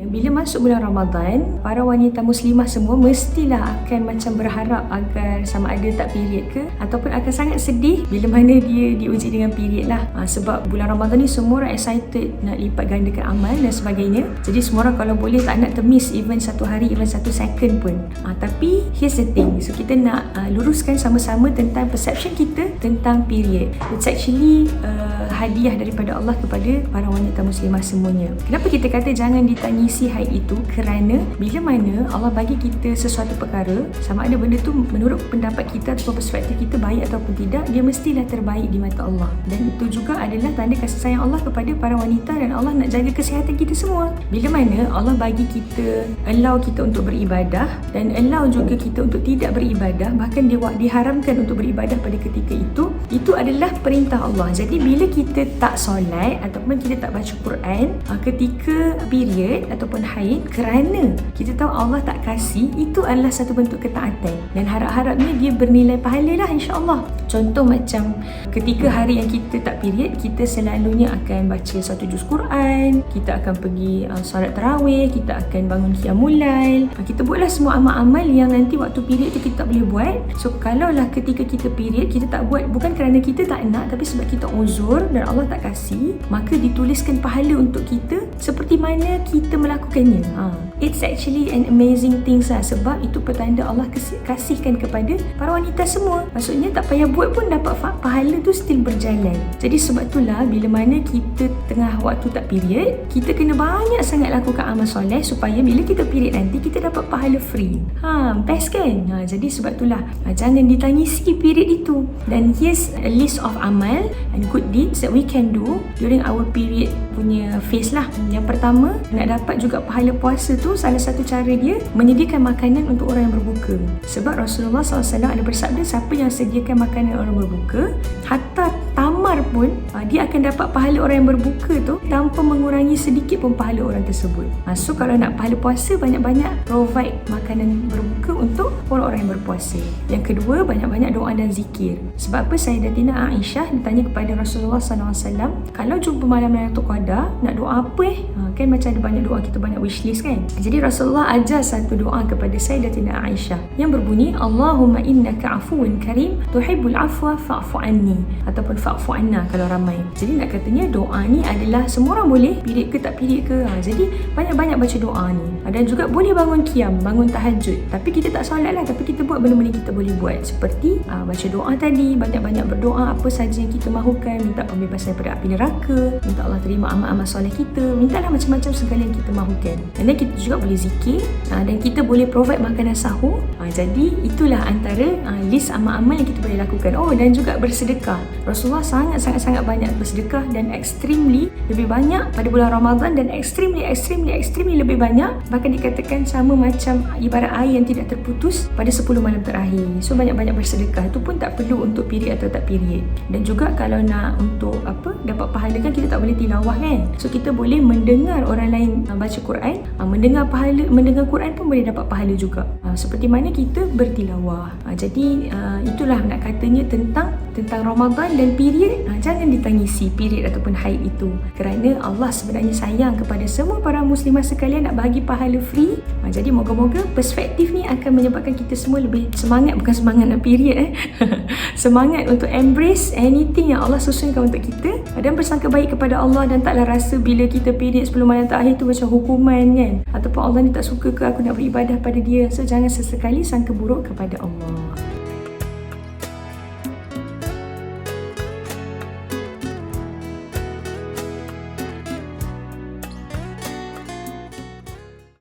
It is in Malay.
bila masuk bulan Ramadan, para wanita muslimah semua mestilah akan macam berharap agar sama ada tak period ke, ataupun akan sangat sedih bila mana dia diuji dengan period lah. Sebab bulan Ramadan ni semua orang excited nak lipat gandakan amal dan sebagainya. Jadi semua orang kalau boleh tak nak termiss even satu hari, even satu second pun. Tapi here's the thing, so kita nak luruskan sama-sama tentang perception kita tentang period. It's actually hadiah daripada Allah kepada para wanita muslimah semuanya. Kenapa kita kata jangan ditangisi haid itu? Kerana bila mana Allah bagi kita sesuatu perkara, sama ada benda tu menurut pendapat kita atau perspektif kita baik ataupun tidak, dia mestilah terbaik di mata Allah. Dan itu juga adalah tanda kasih sayang Allah kepada para wanita, dan Allah nak jaga kesihatan kita semua. Bila mana Allah bagi kita, allow kita untuk beribadah dan allow juga kita untuk tidak beribadah, bahkan diharamkan untuk beribadah pada ketika itu adalah perintah Allah. Jadi bila kita tak solat ataupun kita tak baca Quran ketika period ataupun haid kerana kita tahu Allah tak kasih, itu adalah satu bentuk ketaatan, dan harap-harapnya dia bernilai pahala lah, insya-Allah. Contoh macam ketika hari yang kita tak period, kita selalunya akan baca satu juz Quran, kita akan pergi solat tarawih, kita akan bangun qiyamul lail, kita buatlah semua amal-amal yang nanti waktu period tu kita tak boleh buat. So kalaulah ketika kita period kita tak buat, bukan kerana kita tak nak, tapi sebab kita uzur dan Allah tak kasih, maka dituliskan pahala untuk kita seperti mana kita melakukannya. It's actually an amazing thing lah, sebab itu petanda Allah kasihkan kepada para wanita semua. Maksudnya tak payah buat pun dapat pahala tu still berjalan. Jadi sebab itulah bila mana kita tengah waktu tak period, kita kena banyak sangat lakukan amal soleh supaya bila kita period nanti kita dapat pahala free. Best kan? Jadi sebab itulah jangan ditangisi period itu. Dan here's a list of amal and good deeds that we can do during our period punya phase lah. Yang pertama, nak dapat juga pahala puasa tu, salah satu cara dia menyediakan makanan untuk orang yang berbuka. Sebab Rasulullah SAW ada bersabda, siapa yang sediakan makanan orang berbuka, hatta tamar pun dia akan dapat pahala orang yang berbuka tu tanpa mengurangi sedikit pun pahala orang tersebut. So kalau nak pahala puasa, banyak-banyak provide makanan berbuka untuk orang-orang yang berpuasa. Yang kedua, banyak-banyak doa dan zikir. Sebab apa? Sayyidatina Aisyah ditanya kepada Rasulullah SAW, kalau jumpa malam Lailatul Qadar, nak doa apa kan macam ada banyak doa, kita banyak wishlist kan. Jadi Rasulullah ajar satu doa kepada Sayyidatina Aisyah yang berbunyi, Allahumma innaka afuwun karim tuhibbul afwa fa'fu anni, ataupun fa'fu anna kalau ramai. Jadi nak katanya doa ni adalah semua orang boleh, period ke tak period ke. Jadi banyak-banyak baca doa ni. Dan juga boleh bangun qiyam, bangun tahajud. Tapi kita tak solat lah, tapi kita buat benda-benda kita boleh buat. Seperti baca doa tadi, banyak-banyak berdoa apa saja yang kita mahukan, minta pembebasan daripada api neraka, minta Allah terima amal-amal soleh kita, mintalah macam-macam segala yang kita mahukan. Dan kita juga boleh zikir, dan kita boleh provide makanan sahur. Jadi itulah antara list amal-amal yang kita boleh lakukan. Dan juga bersedekah. Rasulullah sangat-sangat banyak bersedekah, dan extremely lebih banyak pada bulan Ramadan, dan extremely lebih banyak, bahkan dikatakan sama macam ibarat air yang tidak terputus pada 10 malam terakhir. So banyak-banyak bersedekah. Itu pun tak perlu untuk period atau tak period. Dan juga kalau nak untuk dapat pahala kan kita tak boleh tilawah kan. So kita boleh mendengar orang lain baca Quran, mendengar Quran pun boleh dapat pahala juga, seperti mana kita bertilawah. Jadi itulah nak katanya tentang Ramadan dan period. Jangan ditangisi period ataupun haid itu, kerana Allah sebenarnya sayang kepada semua para muslimah sekalian, nak bagi pahala free. Jadi moga-moga perspektif ni akan menyebabkan kita semua lebih semangat, bukan semangat nak period semangat untuk embrace anything yang Allah susunkan untuk kita, dan bersangka baik kepada Allah, dan taklah rasa bila kita period 10 malam terakhir tu macam hukuman kan, ataupun Allah ni tak suka ke aku nak beribadah pada dia. So jangan sesekali sangka buruk kepada Allah.